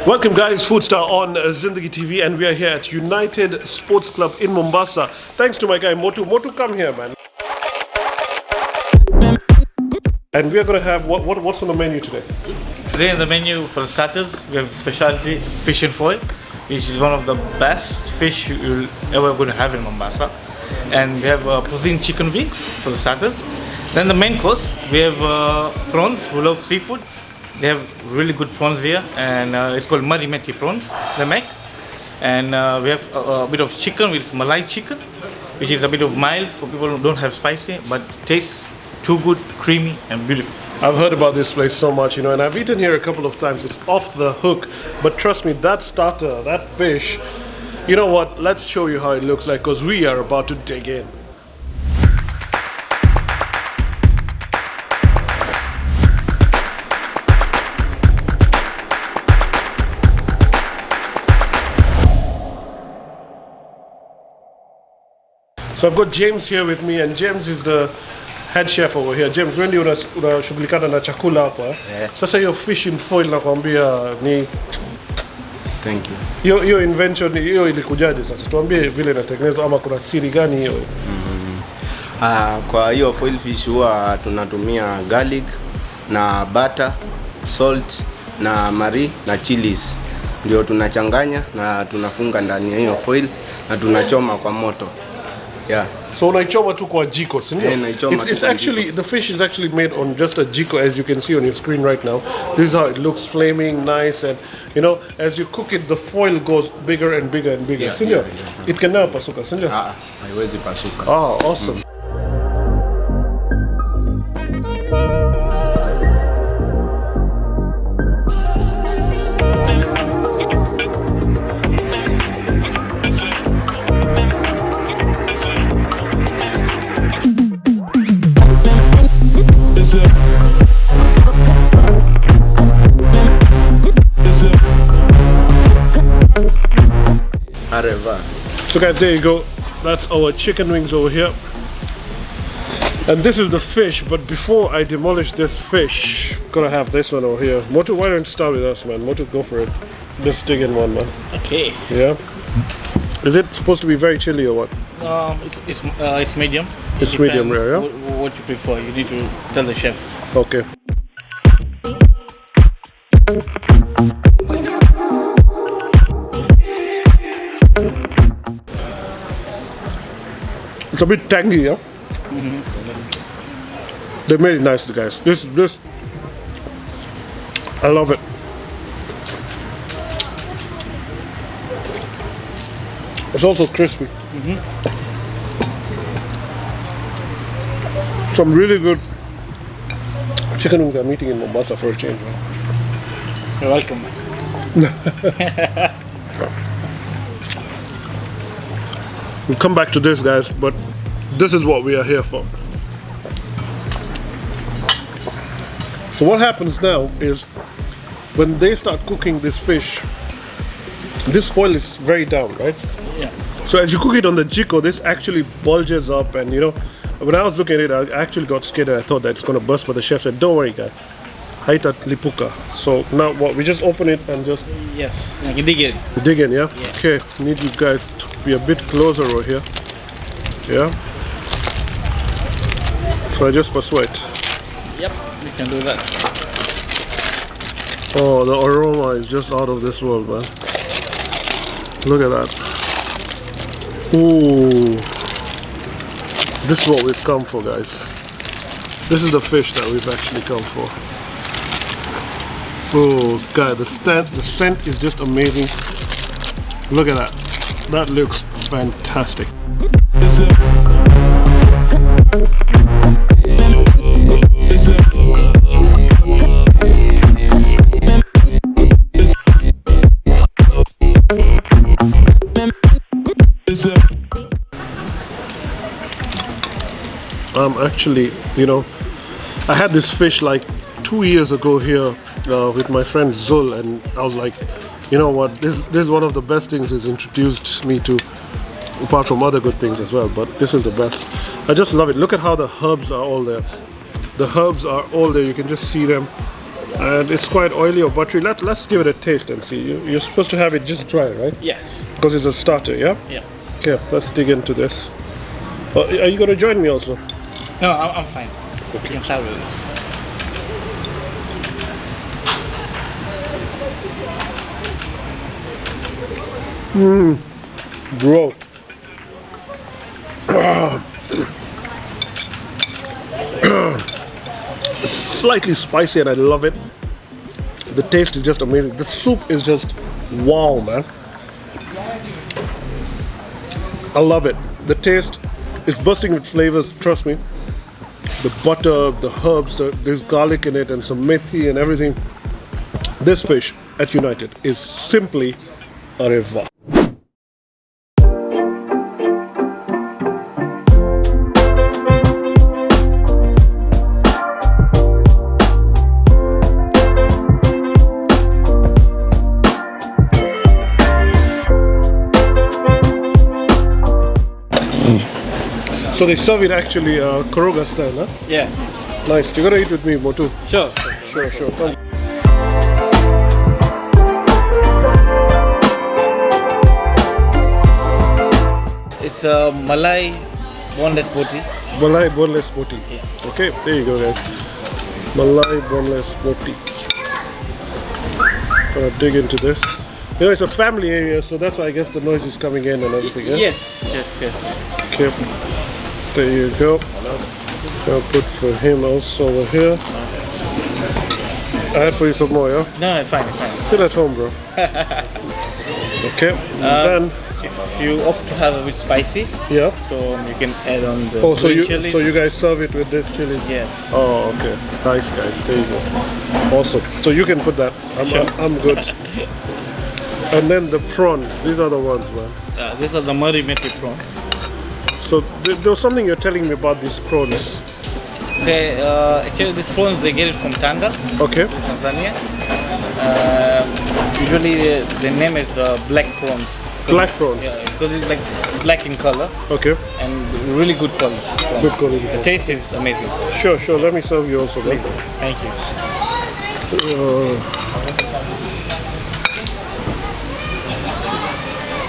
Welcome guys, FoodSta on Zindagi TV, and we are here at United Sports Club in Mombasa. Thanks to my guy Motu. Motu, come here, man. And we are going to have, what's on the menu today? Today on the menu, for starters, we have specialty fish and foil, which is one of the best fish you'll ever going to have in Mombasa. And we have Poussin chicken wings for the starters. Then the main course, we have prawns who love seafood. They have really good prawns here, and it's called Mari prawns they make. And we have a bit of chicken with Malai chicken, which is a bit of mild for people who don't have spicy, but tastes too good, creamy and beautiful. I've heard about this place so much, and I've eaten here a couple of times. It's off the hook, but trust me, that starter, that fish, you know what? Let's show you how it looks like, because we are about to dig in. So I've got James here with me, and James is the head chef over here. James, when unashughulikana na chakula hapa, sasa hiyo fish in foil nakwambia ni thank you. Hiyo invention hiyo ilikujaje sasa? Tuambie vile inatengenezwa ama kuna siri gani hiyo? Kwa hiyo foil fish huwa tunatumia garlic na butter, salt na mari na chilies. Ndio tunachanganya na tunafunga ndani ya hiyo foil na tunachoma kwa moto. Yeah. So unaichoma tu kwa jiko, si ndio? It's actually, the fish is actually made on just a jiko, as you can see on your screen right now. This is how it looks, flaming, nice, and as you cook it, the foil goes bigger and bigger and bigger. Yeah, It can never pasuka, si ndio? Haiwezi pasuka. Oh, awesome. ArehWah. So guys, there you go. That's our chicken wings over here. And this is the fish, but before I demolish this fish, gotta have this one over here. Motu, why don't you start with us, man? Motu, go for it. Let's dig in one, man. Okay. Yeah? Is it supposed to be very chilly or what? It's medium. It's medium rare, yeah? What you prefer, you need to tell the chef. Okay. It's a bit tangy, yeah? They made it nice, guys. This, I love it. It's also crispy. Some really good chicken wings I'm eating in Mombasa for a change. You're welcome. We'll come back to this, guys, but this is what we are here for. So what happens now is when they start cooking this fish, this foil is very down, right? Yeah. So as you cook it on the jiko, this actually bulges up, and when I was looking at it, I actually got scared and I thought that it's going to burst, but the chef said, don't worry, guy. Haita lipuka. So now what? We just open it and just... Yes, you can dig in. Dig in, yeah? Okay, need you guys to be a bit closer over here. Yeah? So I just persuade. Yep, we can do that. Oh, the aroma is just out of this world, man. Look at that. Ooh. This is what we've come for, guys. This is the fish that we've actually come for. Oh god, the scent is just amazing. Look at that. That looks fantastic. Actually, I had this fish like 2 years ago here with my friend Zul, and I was like, you know what, this is one of the best things he's introduced me to, apart from other good things as well, but this is the best. I just love it. Look at how the herbs are all there. The herbs are all there, you can just see them. and it's quite oily or buttery. Let's give it a taste and see. You're supposed to have it just dry, right? Yes. Because it's a starter, yeah? Yeah. Okay, let's dig into this. Are you going to join me also? No, I'm fine. Okay. You can start with it. Bro. It's slightly spicy and I love it. The taste is just amazing. The soup is just wow, man. I love it. The taste is bursting with flavors, trust me. The butter, the herbs, there's garlic in it and some methi and everything. This fish at United is simply ArehWah. So they serve it actually Koroga style, huh? Yeah. Nice. You're gonna eat with me, Motu. Sure. Sure. Come. It's a Malai boneless boti. Malai boneless boti. Yeah. Okay, there you go, guys. Malai boneless boti. Gonna dig into this. You know, it's a family area, so that's why I guess the noise is coming in and everything. Yeah? Yes. Okay. There you go. I'll put for him also over here. I had for you some more, yeah? No, it's fine. Sit at home, bro. Okay. Then, If you opt to have a bit spicy, yeah. so you can add on the Oh, so green you chilies. so you guys serve it with this chili? Yes. Oh, okay. Nice, guys. There you go. Awesome. So you can put that. I'm good. And then the prawns. These are the ones, man. These are the Murray Methi prawns. So there was something you're telling me about these prawns. Okay, actually these prawns they get it from Tanga, Okay. Tanzania. Usually the name is black prawns. Black prawns. Yeah, because it's like black in color Okay. and really good quality. Good quality. The taste is amazing. Sure. Let me serve you also, man. Thank you.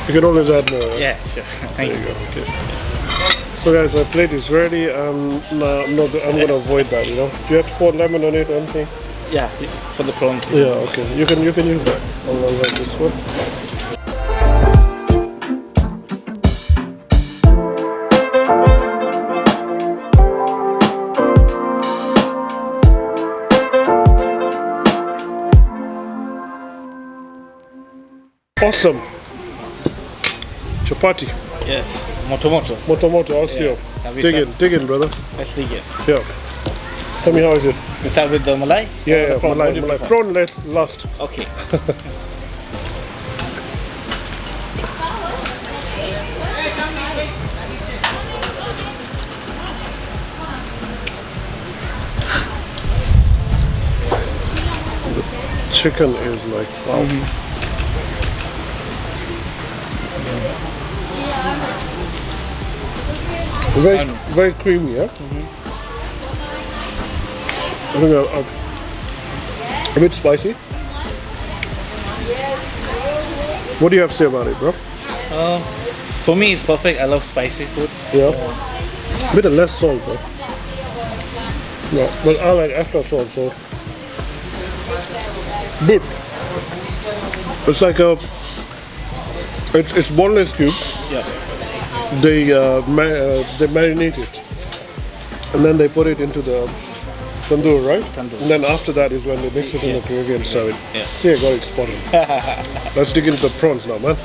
You can always add more. Right? Yeah, sure. Thank you. Okay. So guys, my plate is ready. I'm gonna avoid that. You know. Do you have to pour lemon on it or anything? Yeah, for the prawns. Yeah. Okay. You can use that. I'll have this one. Awesome. Chapati. Yes, moto. Moto, I'll see you. Dig in, brother. Let's dig it. Yeah. Tell me how is it? We start with the Malai? Yeah, The prawn? What do you Malai. prefer? Prawn last. Okay. Chicken is like, wow. Very creamy, yeah? I think a bit spicy. What do you have to say about it, bro? For me, it's perfect. I love spicy food. Yeah. A bit of less salt, bro. No, but I like extra salt, so. Good. It's like it's boneless cubes. Yeah. They marinate it, and then they put it into the tandoor, right? Tandoor. And then after that is when they mix it in the Yes. gravy and serve it. Yeah. See, I got it spotted. Let's dig into the prawns now, man.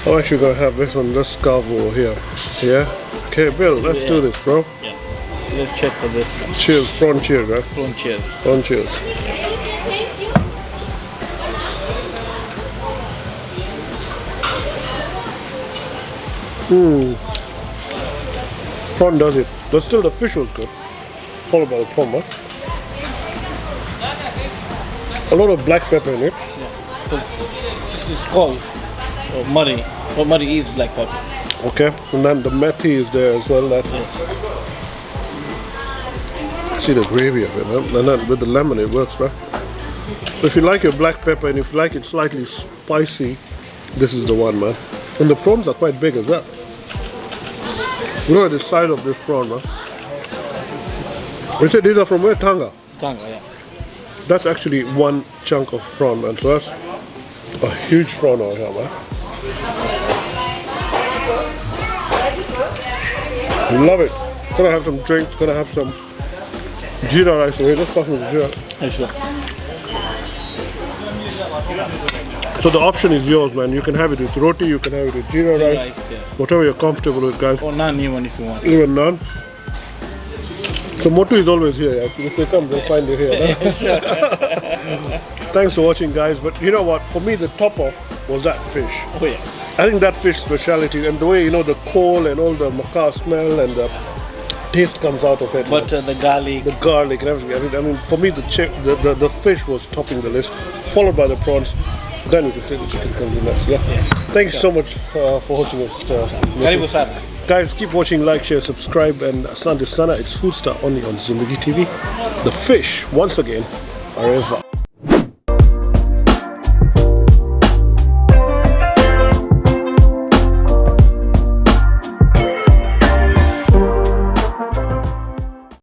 I'm actually gonna have this one just carve over here. Yeah. Okay, Bill, let's do this, bro. Yeah. Let's cheers for this one. Cheers, prawn cheers, right? Prawn cheers. Prawn cheers. Prawn does it. But still the fish was good. Followed by the prawn, huh? A lot of black pepper in it. Because it's called Murray. What Murray is black pepper. Okay. And then the methi is there as well. That Yes. See the gravy of it, man. And then with the lemon, it works, man. So if you like your black pepper and if you like it slightly spicy, this is the one, man. And the prawns are quite big as well. Look at the size of this prawn, man. You said these are from where? Tanga? Tanga, yeah. That's actually one chunk of prawn, man. So that's a huge prawn out here, man. Love it. Gonna have some drinks, gonna have some jeera rice. Wait, let's pass me the jeera. Yeah, sure. So the option is yours, man. You can have it with roti, you can have it with jeera rice, Yeah. whatever you're comfortable with, guys. Or naan even if you want. Even none. So Motu is always here. Yeah? If they come, they'll find you here. No? Thanks for watching, guys. But you know what? For me, the topper was that fish. Oh yeah. I think that fish speciality and the way the coal and all the maca smell and the taste comes out of it. But the garlic. The garlic and everything. I mean, for me, the fish was topping the list, followed by the prawns. Then you can say the chicken comes in next. Yeah. Thank you so much for hosting us. Karibu sana. Guys, keep watching, like, share, subscribe, and Asante Sana. It's FoodSta only on Zindagi TV. The fish, once again, ArehWah.